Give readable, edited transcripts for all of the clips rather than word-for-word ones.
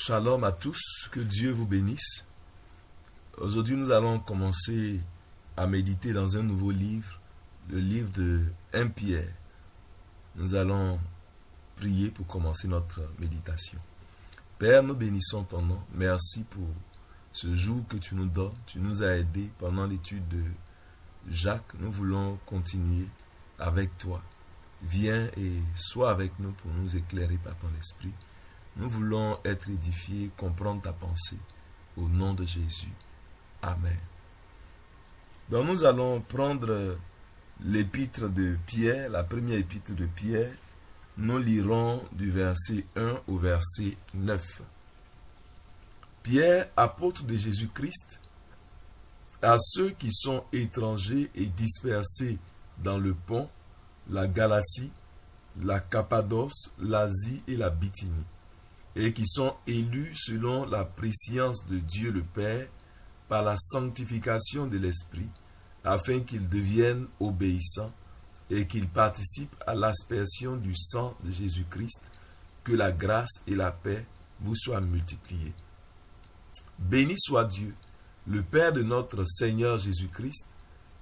Shalom à tous, que Dieu vous bénisse. Aujourd'hui, nous allons commencer à méditer dans un nouveau livre, le livre de 1 Pierre. Nous allons prier pour commencer notre méditation. Père, nous bénissons ton nom. Merci pour ce jour que tu nous donnes. Tu nous as aidés pendant l'étude de Jacques. Nous voulons continuer avec toi. Viens et sois avec nous pour nous éclairer par ton esprit. Nous voulons être édifiés, comprendre ta pensée. Au nom de Jésus. Amen. Donc nous allons prendre l'épître de Pierre, la première épître de Pierre. Nous lirons du verset 1 au verset 9. Pierre, apôtre de Jésus-Christ, à ceux qui sont étrangers et dispersés dans le Pont, la Galatie, la Cappadoce, l'Asie et la Bithynie, et qui sont élus selon la prescience de Dieu le Père, par la sanctification de l'Esprit, afin qu'ils deviennent obéissants et qu'ils participent à l'aspersion du sang de Jésus-Christ, que la grâce et la paix vous soient multipliées. Béni soit Dieu, le Père de notre Seigneur Jésus-Christ,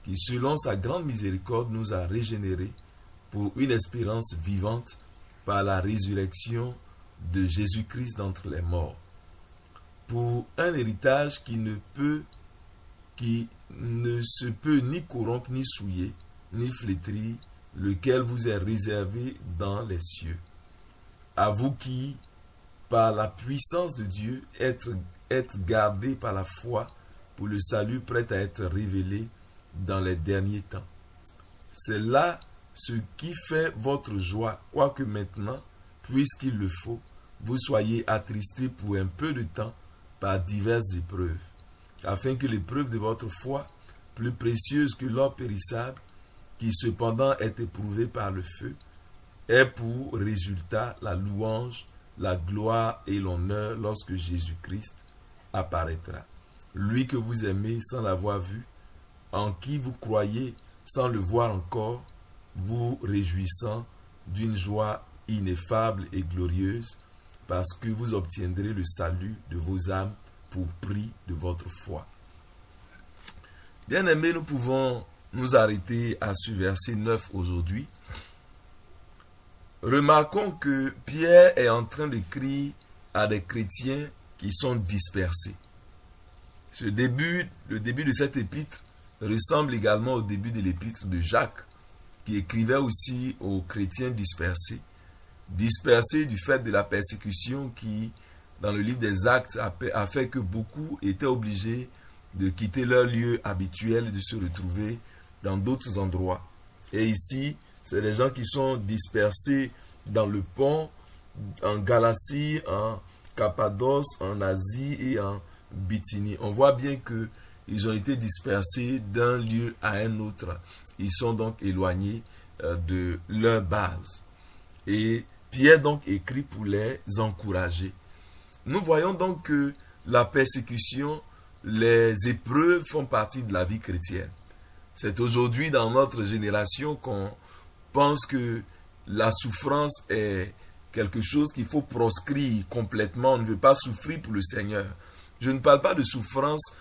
qui selon sa grande miséricorde nous a régénérés pour une espérance vivante par la résurrection de Jésus-Christ d'entre les morts, pour un héritage qui ne se peut ni corrompre, ni souiller, ni flétrir, lequel vous est réservé dans les cieux. À vous qui, par la puissance de Dieu, êtes gardés par la foi pour le salut prêt à être révélé dans les derniers temps. C'est là ce qui fait votre joie, quoique maintenant, puisqu'il le faut, vous soyez attristés pour un peu de temps par diverses épreuves, afin que l'épreuve de votre foi, plus précieuse que l'or périssable, qui cependant est éprouvée par le feu, ait pour résultat la louange, la gloire et l'honneur lorsque Jésus-Christ apparaîtra. Lui que vous aimez sans l'avoir vu, en qui vous croyez sans le voir encore, vous réjouissant d'une joie ineffable et glorieuse, parce que vous obtiendrez le salut de vos âmes pour prix de votre foi. Bien-aimés, nous pouvons nous arrêter à ce verset 9 aujourd'hui. Remarquons que Pierre est en train d'écrire à des chrétiens qui sont dispersés. Le début de cette épître ressemble également au début de l'épître de Jacques, qui écrivait aussi aux chrétiens dispersés du fait de la persécution qui, dans le livre des Actes, a fait que beaucoup étaient obligés de quitter leur lieu habituel et de se retrouver dans d'autres endroits. Et ici, c'est les gens qui sont dispersés dans le Pont, en Galatie, en Cappadoce, en Asie et en Bithynie. On voit bien qu'ils ont été dispersés d'un lieu à un autre. Ils sont donc éloignés de leur base. Et Pierre donc écrit pour les encourager. Nous voyons donc que la persécution, les épreuves font partie de la vie chrétienne. C'est aujourd'hui dans notre génération qu'on pense que la souffrance est quelque chose qu'il faut proscrire complètement. On ne veut pas souffrir pour le Seigneur. Je ne parle pas de souffrance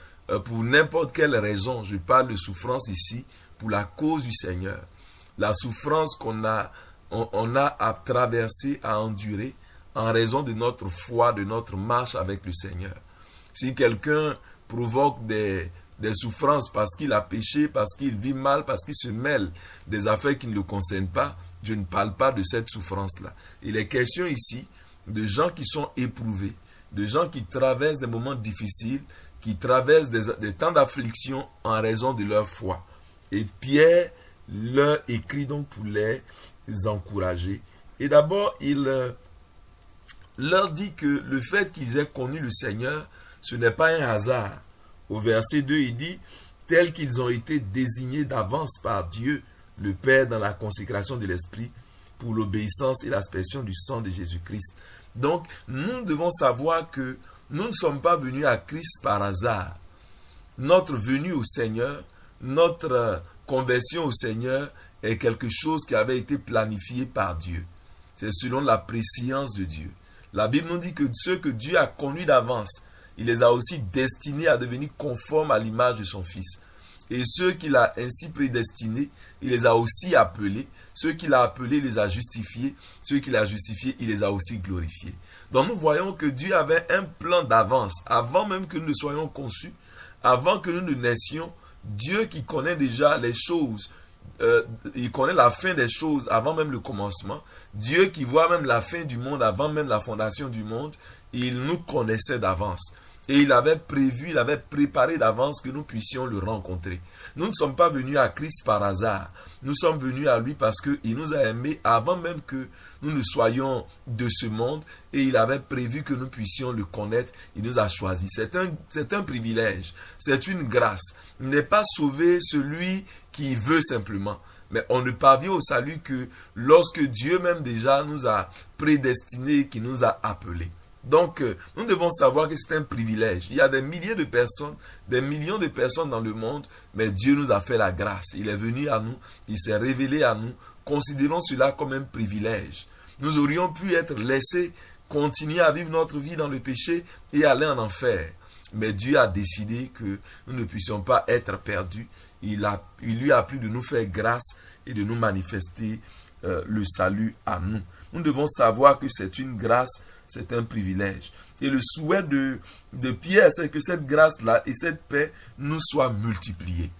pour n'importe quelle raison. Je parle de souffrance ici pour la cause du Seigneur. La souffrance qu'on a à traverser, à endurer en raison de notre foi, de notre marche avec le Seigneur. Si quelqu'un provoque des souffrances parce qu'il a péché, parce qu'il vit mal, parce qu'il se mêle des affaires qui ne le concernent pas, je ne parle pas de cette souffrance-là. Il est question ici de gens qui sont éprouvés, de gens qui traversent des moments difficiles, qui traversent des temps d'affliction en raison de leur foi. Et Pierre leur écrit donc pour les encourager. Et d'abord, il leur dit que le fait qu'ils aient connu le Seigneur, ce n'est pas un hasard. Au verset 2, il dit, tels qu'ils ont été désignés d'avance par Dieu, le Père, dans la consécration de l'Esprit, pour l'obéissance et l'aspersion du sang de Jésus-Christ. Donc, nous devons savoir que nous ne sommes pas venus à Christ par hasard. Notre venue au Seigneur, notre conversion au Seigneur est quelque chose qui avait été planifié par Dieu. C'est selon la prescience de Dieu. La Bible nous dit que ceux que Dieu a conduits d'avance, il les a aussi destinés à devenir conformes à l'image de son Fils. Et ceux qu'il a ainsi prédestinés, il les a aussi appelés. Ceux qu'il a appelés, il les a justifiés. Ceux qu'il a justifiés, il les a aussi glorifiés. Donc nous voyons que Dieu avait un plan d'avance. Avant même que nous ne soyons conçus, avant que nous ne naissions, Dieu qui connaît déjà les choses, il connaît la fin des choses avant même le commencement. Dieu qui voit même la fin du monde avant même la fondation du monde, il nous connaissait d'avance. Et il avait prévu, il avait préparé d'avance que nous puissions le rencontrer. Nous ne sommes pas venus à Christ par hasard. Nous sommes venus à lui parce qu'il nous a aimés avant même que nous ne soyons de ce monde. Et il avait prévu que nous puissions le connaître. Il nous a choisis. C'est un privilège. C'est une grâce. Il n'est pas sauvé celui qui veut simplement. Mais on ne parvient au salut que lorsque Dieu même déjà nous a prédestinés, qui nous a appelés. Donc, nous devons savoir que c'est un privilège. Il y a des milliers de personnes, des millions de personnes dans le monde, mais Dieu nous a fait la grâce. Il est venu à nous, il s'est révélé à nous. Considérons cela comme un privilège. Nous aurions pu être laissés continuer à vivre notre vie dans le péché et aller en enfer. Mais Dieu a décidé que nous ne puissions pas être perdus. Il lui a plu de nous faire grâce et de nous manifester le salut à nous. Nous devons savoir que c'est une grâce. C'est un privilège. Et le souhait de Pierre, c'est que cette grâce-là et cette paix nous soient multipliées.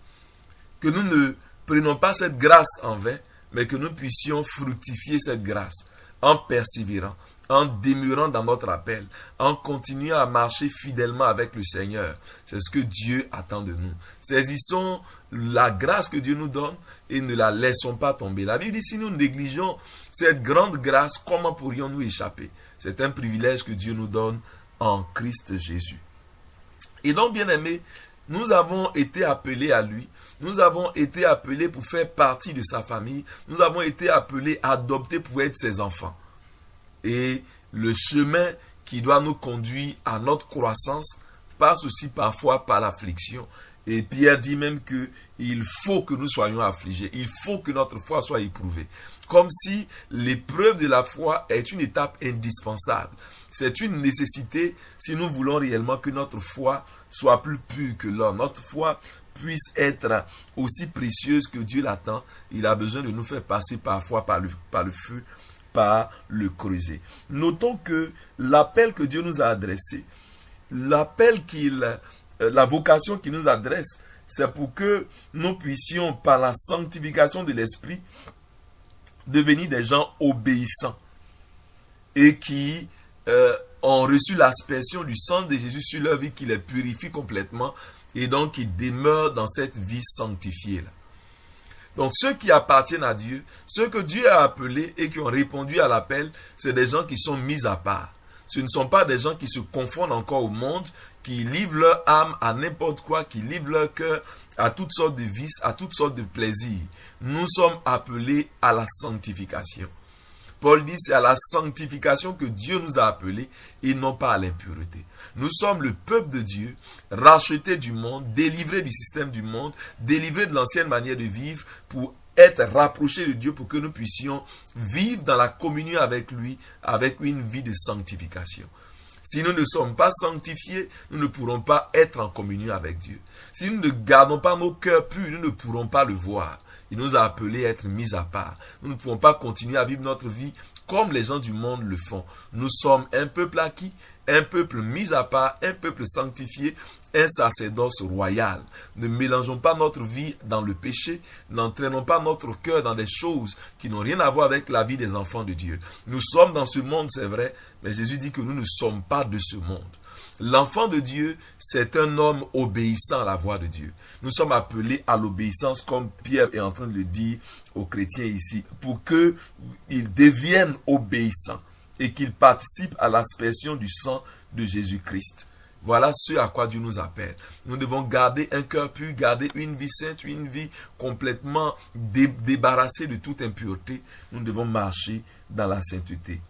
Que nous ne prenions pas cette grâce en vain, mais que nous puissions fructifier cette grâce en persévérant, en demeurant dans notre appel, en continuant à marcher fidèlement avec le Seigneur. C'est ce que Dieu attend de nous. Saisissons la grâce que Dieu nous donne et ne la laissons pas tomber. La Bible dit, si nous négligeons cette grande grâce, comment pourrions-nous échapper? C'est un privilège que Dieu nous donne en Christ Jésus. Et donc, bien-aimés, nous avons été appelés à lui. Nous avons été appelés pour faire partie de sa famille. Nous avons été appelés, adoptés pour être ses enfants. Et le chemin qui doit nous conduire à notre croissance passe aussi parfois par l'affliction. Et Pierre dit même qu'il faut que nous soyons affligés. Il faut que notre foi soit éprouvée. Comme si l'épreuve de la foi est une étape indispensable. C'est une nécessité si nous voulons réellement que notre foi soit plus pure que l'or. Notre foi puisse être aussi précieuse que Dieu l'attend. Il a besoin de nous faire passer parfois par le feu, par le creuset. Notons que l'appel que Dieu nous a adressé, la vocation qu'il nous adresse, c'est pour que nous puissions, par la sanctification de l'esprit, devenir des gens obéissants et qui ont reçu l'aspersion du sang de Jésus sur leur vie, qui les purifie complètement et donc qui demeurent dans cette vie sanctifiée-là. Donc ceux qui appartiennent à Dieu, ceux que Dieu a appelés et qui ont répondu à l'appel, c'est des gens qui sont mis à part. Ce ne sont pas des gens qui se confondent encore au monde, qui livrent leur âme à n'importe quoi, qui livrent leur cœur à toutes sortes de vices, à toutes sortes de plaisirs. Nous sommes appelés à la sanctification. Paul dit, c'est à la sanctification que Dieu nous a appelés et non pas à l'impureté. Nous sommes le peuple de Dieu, rachetés du monde, délivrés du système du monde, délivrés de l'ancienne manière de vivre pour être rapprochés de Dieu, pour que nous puissions vivre dans la communion avec lui, avec une vie de sanctification. Si nous ne sommes pas sanctifiés, nous ne pourrons pas être en communion avec Dieu. Si nous ne gardons pas nos cœurs purs, nous ne pourrons pas le voir. Il nous a appelés à être mis à part. Nous ne pouvons pas continuer à vivre notre vie comme les gens du monde le font. Nous sommes un peuple acquis, un peuple mis à part, un peuple sanctifié, un sacerdoce royal. Ne mélangeons pas notre vie dans le péché, n'entraînons pas notre cœur dans des choses qui n'ont rien à voir avec la vie des enfants de Dieu. Nous sommes dans ce monde, c'est vrai, mais Jésus dit que nous ne sommes pas de ce monde. L'enfant de Dieu, c'est un homme obéissant à la voix de Dieu. Nous sommes appelés à l'obéissance, comme Pierre est en train de le dire aux chrétiens ici, pour qu'ils deviennent obéissants et qu'ils participent à l'aspersion du sang de Jésus-Christ. Voilà ce à quoi Dieu nous appelle. Nous devons garder un cœur pur, garder une vie sainte, une vie complètement débarrassée de toute impureté. Nous devons marcher dans la sainteté.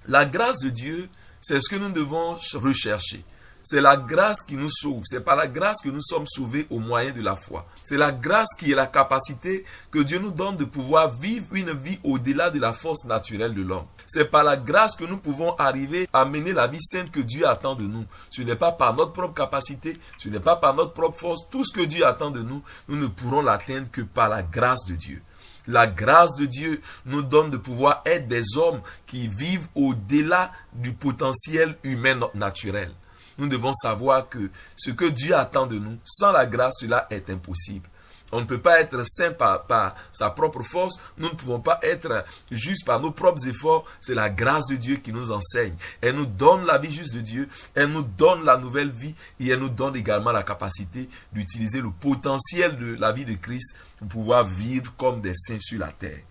La grâce de Dieu, c'est ce que nous devons rechercher. C'est la grâce qui nous sauve. C'est par la grâce que nous sommes sauvés au moyen de la foi. C'est la grâce qui est la capacité que Dieu nous donne de pouvoir vivre une vie au-delà de la force naturelle de l'homme. C'est par la grâce que nous pouvons arriver à mener la vie sainte que Dieu attend de nous. Ce n'est pas par notre propre capacité, ce n'est pas par notre propre force. Tout ce que Dieu attend de nous, nous ne pourrons l'atteindre que par la grâce de Dieu. La grâce de Dieu nous donne de pouvoir être des hommes qui vivent au-delà du potentiel humain naturel. Nous devons savoir que ce que Dieu attend de nous, sans la grâce, cela est impossible. On ne peut pas être saint par sa propre force. Nous ne pouvons pas être justes par nos propres efforts. C'est la grâce de Dieu qui nous enseigne. Elle nous donne la vie juste de Dieu. Elle nous donne la nouvelle vie. Et elle nous donne également la capacité d'utiliser le potentiel de la vie de Christ pour pouvoir vivre comme des saints sur la terre.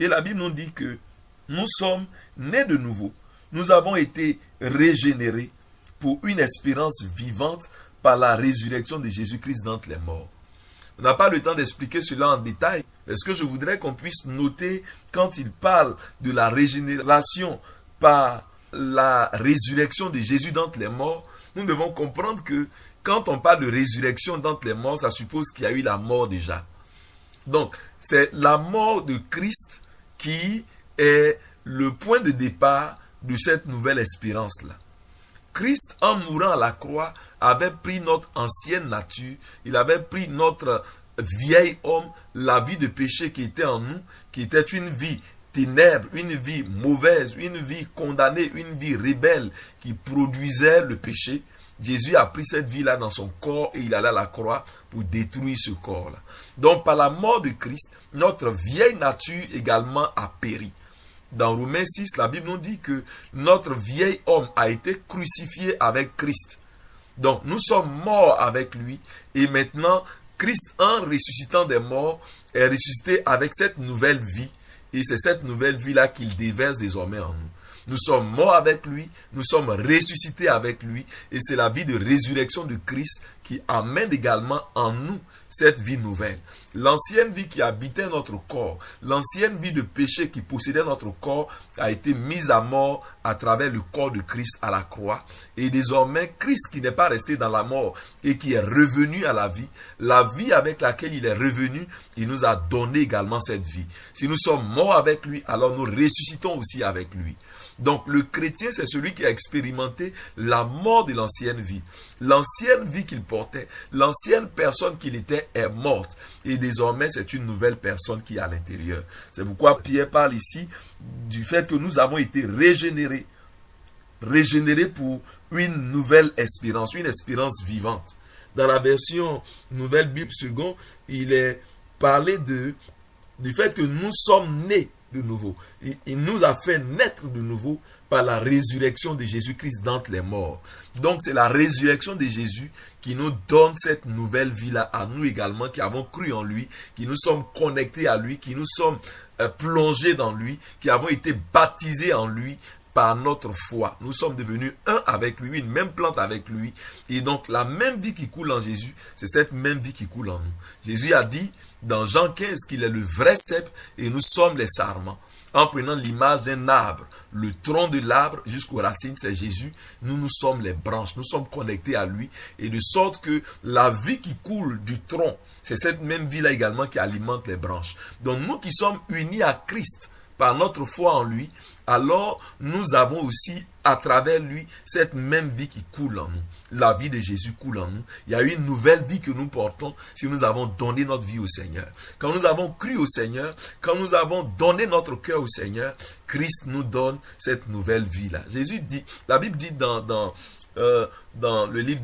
Et la Bible nous dit que nous sommes nés de nouveau. Nous avons été régénérés pour une espérance vivante par la résurrection de Jésus-Christ d'entre les morts. On n'a pas le temps d'expliquer cela en détail. Est-ce que je voudrais qu'on puisse noter quand il parle de la régénération par la résurrection de Jésus d'entre les morts, nous devons comprendre que quand on parle de résurrection d'entre les morts, ça suppose qu'il y a eu la mort déjà. Donc, c'est la mort de Christ qui est le point de départ de cette nouvelle espérance-là. Christ, en mourant à la croix, avait pris notre ancienne nature, il avait pris notre vieil homme, la vie de péché qui était en nous, qui était une vie ténèbres, une vie mauvaise, une vie condamnée, une vie rebelle qui produisait le péché. Jésus a pris cette vie-là dans son corps et il allait à la croix pour détruire ce corps-là. Donc par la mort de Christ, notre vieille nature également a péri. Dans Romains 6, la Bible nous dit que notre vieil homme a été crucifié avec Christ. Donc nous sommes morts avec lui et maintenant Christ, en ressuscitant des morts, est ressuscité avec cette nouvelle vie et c'est cette nouvelle vie-là qu'il déverse désormais en nous. Nous sommes morts avec lui, nous sommes ressuscités avec lui et c'est la vie de résurrection de Christ qui amène également en nous cette vie nouvelle. L'ancienne vie qui habitait notre corps, l'ancienne vie de péché qui possédait notre corps a été mise à mort à travers le corps de Christ à la croix. Et désormais, Christ qui n'est pas resté dans la mort et qui est revenu à la vie avec laquelle il est revenu, il nous a donné également cette vie. Si nous sommes morts avec lui, alors nous ressuscitons aussi avec lui. Donc le chrétien, c'est celui qui a expérimenté la mort de l'ancienne vie. L'ancienne vie qu'il portait, l'ancienne personne qu'il était est morte. Et désormais, c'est une nouvelle personne qui est à l'intérieur. C'est pourquoi Pierre parle ici du fait que nous avons été régénérés. Régénérés pour une nouvelle espérance, une espérance vivante. Dans la version Nouvelle Bible Second, il est parlé du fait que nous sommes nés de nouveau. Il nous a fait naître de nouveau par la résurrection de Jésus-Christ d'entre les morts. Donc c'est la résurrection de Jésus qui nous donne cette nouvelle vie-là à nous également, qui avons cru en lui, qui nous sommes connectés à lui, qui nous sommes plongés dans lui, qui avons été baptisés en lui par notre foi. Nous sommes devenus un avec lui, une même plante avec lui. Et donc la même vie qui coule en Jésus, c'est cette même vie qui coule en nous. Jésus a dit dans Jean 15 qu'il est le vrai cep et nous sommes les sarments. En prenant l'image d'un arbre, le tronc de l'arbre jusqu'aux racines, c'est Jésus. Nous sommes les branches, nous sommes connectés à lui. Et de sorte que la vie qui coule du tronc, c'est cette même vie-là également qui alimente les branches. Donc nous qui sommes unis à Christ par notre foi en lui, alors nous avons aussi à travers lui cette même vie qui coule en nous. La vie de Jésus coule en nous. Il y a une nouvelle vie que nous portons si nous avons donné notre vie au Seigneur. Quand nous avons cru au Seigneur, quand nous avons donné notre cœur au Seigneur, Christ nous donne cette nouvelle vie-là. Jésus dit, la Bible dit dans le livre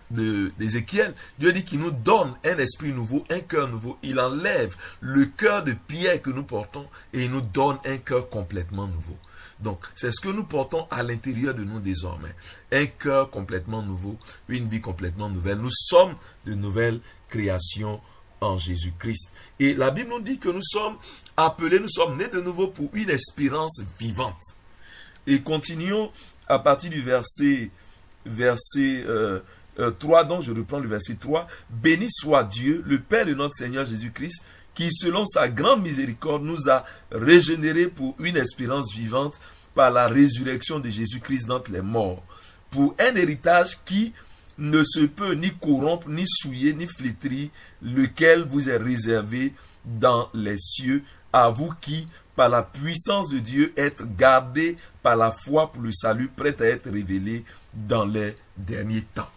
d'Ézéchiel, Dieu dit qu'il nous donne un esprit nouveau, un cœur nouveau. Il enlève le cœur de pierre que nous portons et il nous donne un cœur complètement nouveau. Donc, c'est ce que nous portons à l'intérieur de nous désormais. Un cœur complètement nouveau, une vie complètement nouvelle. Nous sommes de nouvelles créations en Jésus-Christ. Et la Bible nous dit que nous sommes appelés, nous sommes nés de nouveau pour une espérance vivante. Et continuons à partir du verset 3, donc je reprends le verset 3. Béni soit Dieu, le Père de notre Seigneur Jésus-Christ, qui selon sa grande miséricorde nous a régénérés pour une espérance vivante par la résurrection de Jésus-Christ d'entre les morts, pour un héritage qui ne se peut ni corrompre, ni souiller, ni flétrir, lequel vous est réservé dans les cieux à vous qui, par la puissance de Dieu, êtes gardés par la foi pour le salut, prêt à être révélé dans les derniers temps.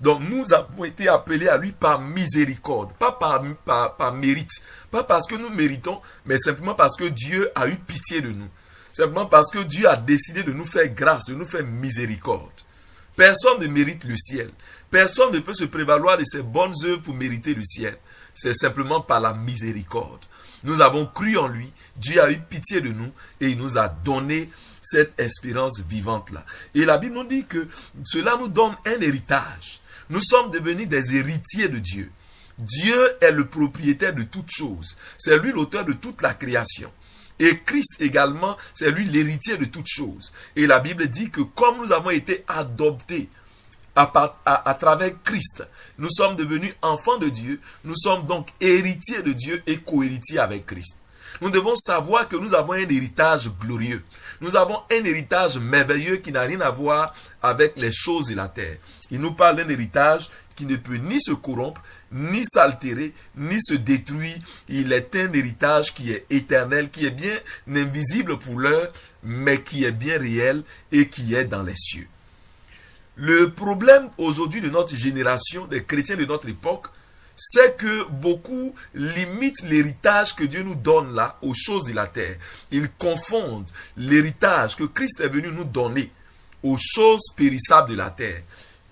Donc nous avons été appelés à lui par miséricorde, pas par mérite, pas parce que nous méritons, mais simplement parce que Dieu a eu pitié de nous. Simplement parce que Dieu a décidé de nous faire grâce, de nous faire miséricorde. Personne ne mérite le ciel. Personne ne peut se prévaloir de ses bonnes œuvres pour mériter le ciel. C'est simplement par la miséricorde. Nous avons cru en lui, Dieu a eu pitié de nous et il nous a donné cette espérance vivante-là. Et la Bible nous dit que cela nous donne un héritage. Nous sommes devenus des héritiers de Dieu. Dieu est le propriétaire de toutes choses. C'est lui l'auteur de toute la création. Et Christ également, c'est lui l'héritier de toutes choses. Et la Bible dit que comme nous avons été adoptés à travers Christ, nous sommes devenus enfants de Dieu, nous sommes donc héritiers de Dieu et co-héritiers avec Christ. Nous devons savoir que nous avons un héritage glorieux. Nous avons un héritage merveilleux qui n'a rien à voir avec les choses de la terre. Il nous parle d'un héritage qui ne peut ni se corrompre, ni s'altérer, ni se détruire. Il est un héritage qui est éternel, qui est bien invisible pour l'heure, mais qui est bien réel et qui est dans les cieux. Le problème aujourd'hui de notre génération, des chrétiens de notre époque, c'est que beaucoup limitent l'héritage que Dieu nous donne là aux choses de la terre. Ils confondent l'héritage que Christ est venu nous donner aux choses périssables de la terre.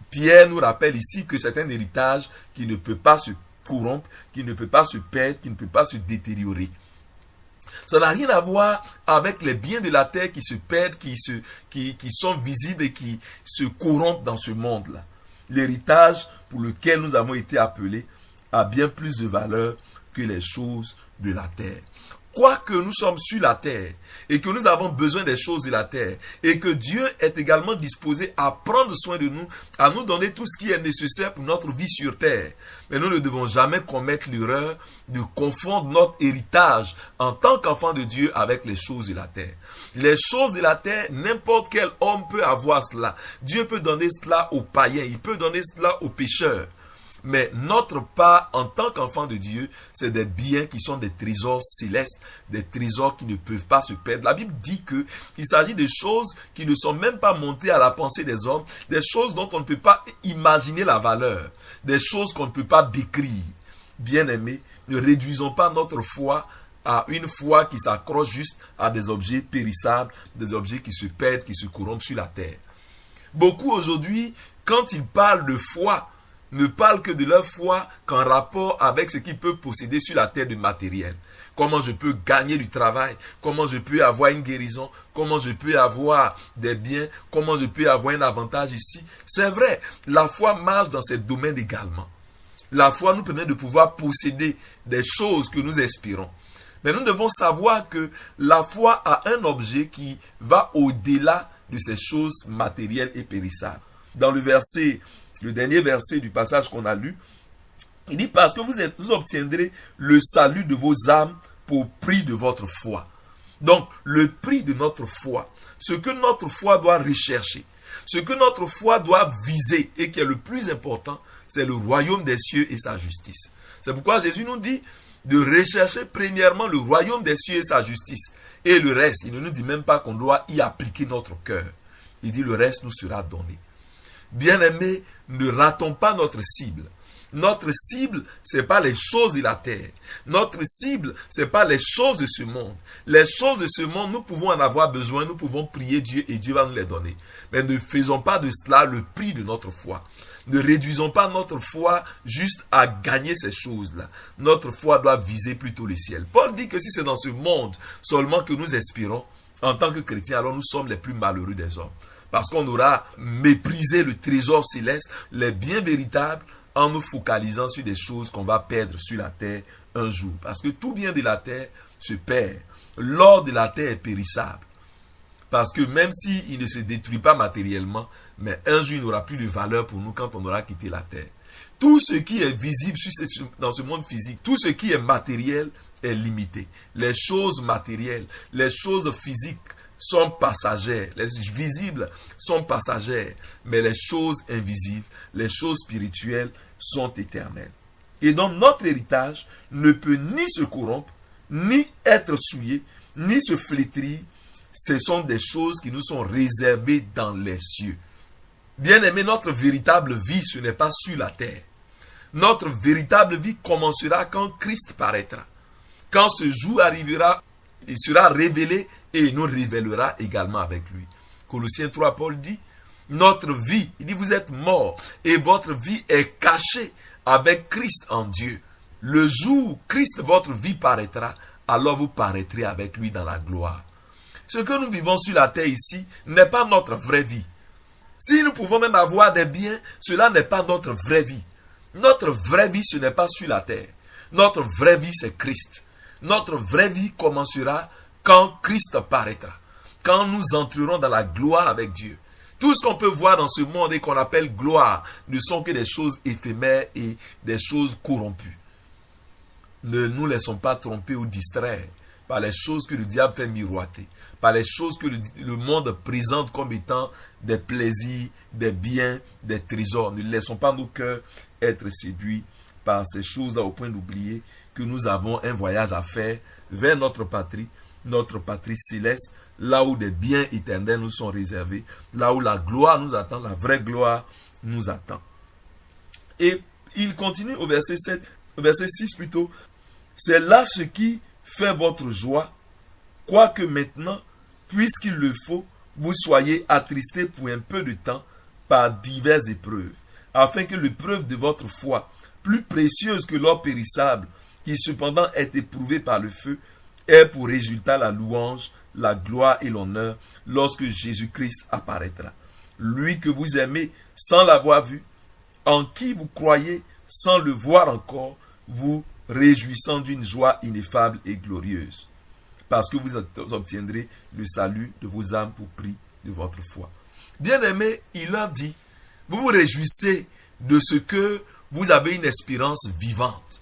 Pierre nous rappelle ici que c'est un héritage qui ne peut pas se corrompre, qui ne peut pas se perdre, qui ne peut pas se détériorer. Ça n'a rien à voir avec les biens de la terre qui se perdent, qui sont visibles et qui se corrompent dans ce monde-là. L'héritage pour lequel nous avons été appelés a bien plus de valeur que les choses de la terre. Quoique nous sommes sur la terre et que nous avons besoin des choses de la terre et que Dieu est également disposé à prendre soin de nous, à nous donner tout ce qui est nécessaire pour notre vie sur terre. Mais nous ne devons jamais commettre l'erreur de confondre notre héritage en tant qu'enfant de Dieu avec les choses de la terre. Les choses de la terre, n'importe quel homme peut avoir cela. Dieu peut donner cela aux païens, il peut donner cela aux pécheurs. Mais notre part en tant qu'enfant de Dieu, c'est des biens qui sont des trésors célestes, des trésors qui ne peuvent pas se perdre. La Bible dit qu'il s'agit de choses qui ne sont même pas montées à la pensée des hommes, des choses dont on ne peut pas imaginer la valeur, des choses qu'on ne peut pas décrire. Bien-aimés, ne réduisons pas notre foi à une foi qui s'accroche juste à des objets périssables, des objets qui se perdent, qui se corrompent sur la terre. Beaucoup aujourd'hui, quand ils parlent de foi, ne parlent que de leur foi qu'en rapport avec ce qu'ils peuvent posséder sur la terre de matériel. Comment je peux gagner du travail, comment je peux avoir une guérison, comment je peux avoir des biens, comment je peux avoir un avantage ici. C'est vrai, la foi marche dans ces domaines également. La foi nous permet de pouvoir posséder des choses que nous espérons. Mais nous devons savoir que la foi a un objet qui va au-delà de ces choses matérielles et périssables. Dans le dernier verset du passage qu'on a lu, il dit parce que vous obtiendrez le salut de vos âmes pour prix de votre foi. Donc, le prix de notre foi, ce que notre foi doit rechercher, ce que notre foi doit viser et qui est le plus important, c'est le royaume des cieux et sa justice. C'est pourquoi Jésus nous dit de rechercher premièrement le royaume des cieux et sa justice. Et le reste, il ne nous dit même pas qu'on doit y appliquer notre cœur. Il dit le reste nous sera donné. Bien-aimés, ne ratons pas notre cible. Notre cible, ce n'est pas les choses de la terre. Notre cible, ce n'est pas les choses de ce monde. Les choses de ce monde, nous pouvons en avoir besoin, nous pouvons prier Dieu et Dieu va nous les donner. Mais ne faisons pas de cela le prix de notre foi. Ne réduisons pas notre foi juste à gagner ces choses-là. Notre foi doit viser plutôt le ciel. Paul dit que si c'est dans ce monde seulement que nous espérons, en tant que chrétiens, alors nous sommes les plus malheureux des hommes. Parce qu'on aura méprisé le trésor céleste, les biens véritables, en nous focalisant sur des choses qu'on va perdre sur la terre un jour. Parce que tout bien de la terre se perd. L'or de la terre est périssable. Parce que même s'il ne se détruit pas matériellement, mais un jour il n'aura plus de valeur pour nous quand on aura quitté la terre. Tout ce qui est visible dans ce monde physique, tout ce qui est matériel est limité. Les choses matérielles, les choses physiques, sont passagères, les visibles sont passagères, mais les choses invisibles, les choses spirituelles sont éternelles. Et donc notre héritage ne peut ni se corrompre, ni être souillé, ni se flétrir. Ce sont des choses qui nous sont réservées dans les cieux. Bien-aimé, notre véritable vie, ce n'est pas sur la terre. Notre véritable vie commencera quand Christ paraîtra. Quand ce jour arrivera, il sera révélé et il nous révélera également avec lui. Colossiens 3, Paul dit, notre vie, il dit, vous êtes morts et votre vie est cachée avec Christ en Dieu. Le jour où Christ, votre vie paraîtra, alors vous paraîtrez avec lui dans la gloire. Ce que nous vivons sur la terre ici n'est pas notre vraie vie. Si nous pouvons même avoir des biens, cela n'est pas notre vraie vie. Notre vraie vie, ce n'est pas sur la terre. Notre vraie vie, c'est Christ. Notre vraie vie commencera quand Christ paraîtra. Quand nous entrerons dans la gloire avec Dieu. Tout ce qu'on peut voir dans ce monde et qu'on appelle gloire ne sont que des choses éphémères et des choses corrompues. Ne nous laissons pas tromper ou distraire par les choses que le diable fait miroiter, par les choses que le monde présente comme étant des plaisirs, des biens, des trésors. Ne laissons pas nos cœurs être séduits par ces choses-là au point d'oublier que nous avons un voyage à faire vers notre patrie céleste, là où des biens éternels nous sont réservés, là où la gloire nous attend, la vraie gloire nous attend. Et il continue au verset 6 plutôt. C'est là ce qui fait votre joie, quoique maintenant, puisqu'il le faut, vous soyez attristés pour un peu de temps par diverses épreuves, afin que l'épreuve de votre foi, plus précieuse que l'or périssable, qui cependant est éprouvée par le feu, ait pour résultat la louange, la gloire et l'honneur lorsque Jésus-Christ apparaîtra. Lui que vous aimez sans l'avoir vu, en qui vous croyez sans le voir encore, vous réjouissant d'une joie ineffable et glorieuse, parce que vous obtiendrez le salut de vos âmes pour prix de votre foi. Bien-aimés, il leur dit, vous vous réjouissez de ce que vous avez une espérance vivante.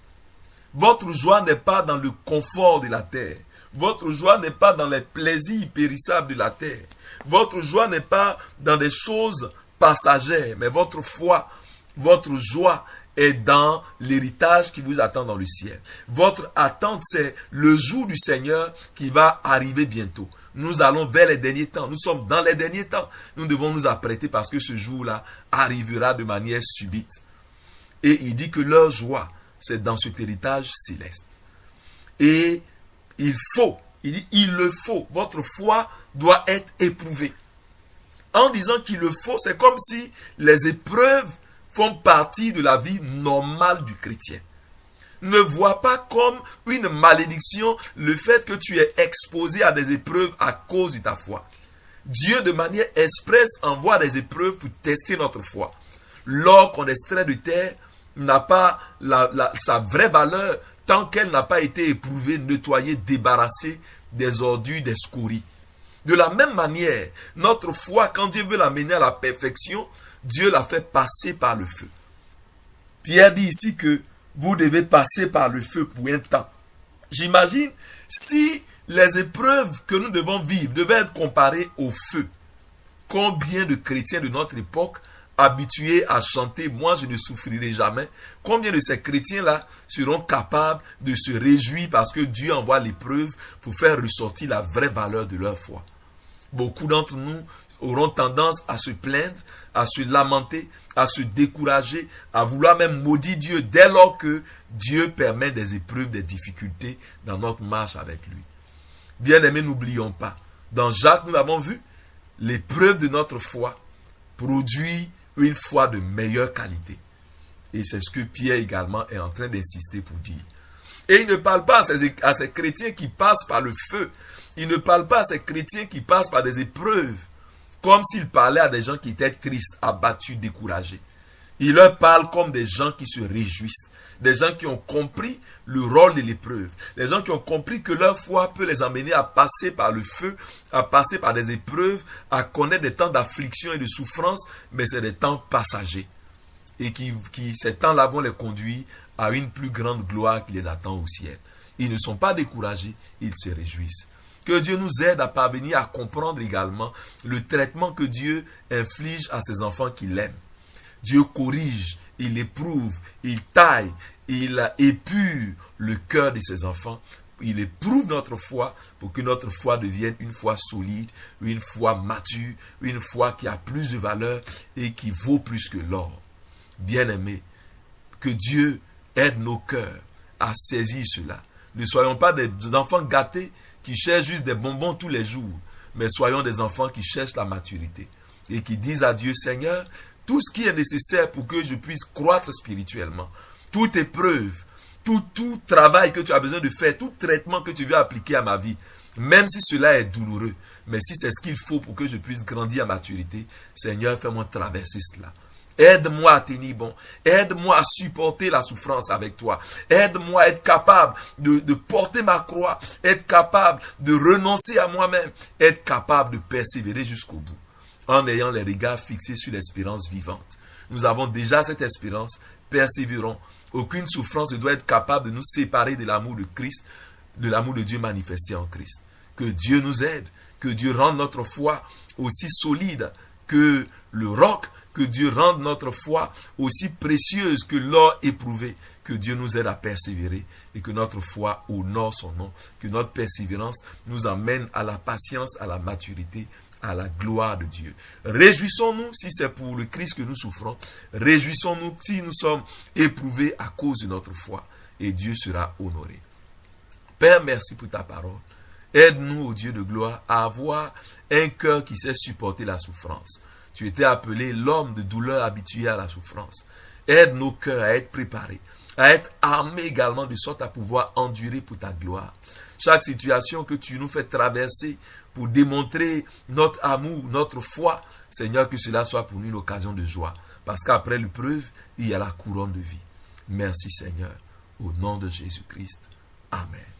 Votre joie n'est pas dans le confort de la terre. Votre joie n'est pas dans les plaisirs périssables de la terre. Votre joie n'est pas dans des choses passagères, mais votre foi, votre joie est dans l'héritage qui vous attend dans le ciel. Votre attente, c'est le jour du Seigneur qui va arriver bientôt. Nous allons vers les derniers temps. Nous sommes dans les derniers temps. Nous devons nous apprêter parce que ce jour-là arrivera de manière subite. Et il dit que leur joie, c'est dans cet héritage céleste. Et il le faut. Votre foi doit être éprouvée. En disant qu'il le faut, c'est comme si les épreuves font partie de la vie normale du chrétien. Ne vois pas comme une malédiction le fait que tu es exposé à des épreuves à cause de ta foi. Dieu, de manière expresse, envoie des épreuves pour tester notre foi. L'or qu'on extrait de terre n'a pas sa vraie valeur tant qu'elle n'a pas été éprouvée, nettoyée, débarrassée des ordures, des scories. De la même manière, notre foi, quand Dieu veut l'amener à la perfection, Dieu l'a fait passer par le feu. Pierre dit ici que vous devez passer par le feu pour un temps. J'imagine, si les épreuves que nous devons vivre devaient être comparées au feu, combien de chrétiens de notre époque habitués à chanter « Moi, je ne souffrirai jamais », combien de ces chrétiens-là seront capables de se réjouir parce que Dieu envoie l'épreuve pour faire ressortir la vraie valeur de leur foi. Beaucoup d'entre nous auront tendance à se plaindre, à se lamenter, à se décourager, à vouloir même maudire Dieu dès lors que Dieu permet des épreuves, des difficultés dans notre marche avec lui. Bien-aimés, n'oublions pas, dans Jacques, nous l'avons vu, l'épreuve de notre foi produit une foi de meilleure qualité. Et c'est ce que Pierre également est en train d'insister pour dire. Et il ne parle pas à ces chrétiens qui passent par le feu. Il ne parle pas à ces chrétiens qui passent par des épreuves, comme s'il parlait à des gens qui étaient tristes, abattus, découragés. Il leur parle comme des gens qui se réjouissent, des gens qui ont compris le rôle de l'épreuve, des gens qui ont compris que leur foi peut les amener à passer par le feu, à passer par des épreuves, à connaître des temps d'affliction et de souffrance, mais c'est des temps passagers. Et ces temps-là vont les conduire à une plus grande gloire qui les attend au ciel. Ils ne sont pas découragés, ils se réjouissent. Que Dieu nous aide à parvenir à comprendre également le traitement que Dieu inflige à ses enfants qu'il aime. Dieu corrige, il éprouve, il taille, il épure le cœur de ses enfants il éprouve notre foi pour que notre foi devienne une foi solide, une foi mature, une foi qui a plus de valeur et qui vaut plus que l'or. Bien-aimés, que Dieu aide nos cœurs à saisir cela. Ne soyons pas des enfants gâtés qui cherchent juste des bonbons tous les jours, mais soyons des enfants qui cherchent la maturité et qui disent à Dieu, Seigneur, tout ce qui est nécessaire pour que je puisse croître spirituellement, toute épreuve, tout travail que tu as besoin de faire, tout traitement que tu veux appliquer à ma vie, même si cela est douloureux, mais si c'est ce qu'il faut pour que je puisse grandir à maturité, Seigneur, fais-moi traverser cela. Aide-moi à tenir bon. Aide-moi à supporter la souffrance avec toi. Aide-moi à être capable de porter ma croix. Être capable de renoncer à moi-même. Être capable de persévérer jusqu'au bout. En ayant les regards fixés sur l'espérance vivante. Nous avons déjà cette espérance. Persévérons. Aucune souffrance ne doit être capable de nous séparer de l'amour de Christ, de l'amour de Dieu manifesté en Christ. Que Dieu nous aide. Que Dieu rende notre foi aussi solide que le roc. Que Dieu rende notre foi aussi précieuse que l'or éprouvé. Que Dieu nous aide à persévérer et que notre foi honore son nom. Que notre persévérance nous amène à la patience, à la maturité, à la gloire de Dieu. Réjouissons-nous si c'est pour le Christ que nous souffrons. Réjouissons-nous si nous sommes éprouvés à cause de notre foi. Et Dieu sera honoré. Père, merci pour ta parole. Aide-nous, ô Dieu de gloire, à avoir un cœur qui sait supporter la souffrance. Tu étais appelé l'homme de douleur habitué à la souffrance. Aide nos cœurs à être préparés, à être armés également de sorte à pouvoir endurer pour ta gloire. Chaque situation que tu nous fais traverser pour démontrer notre amour, notre foi, Seigneur, que cela soit pour nous une occasion de joie. Parce qu'après l'épreuve, il y a la couronne de vie. Merci Seigneur, au nom de Jésus-Christ. Amen.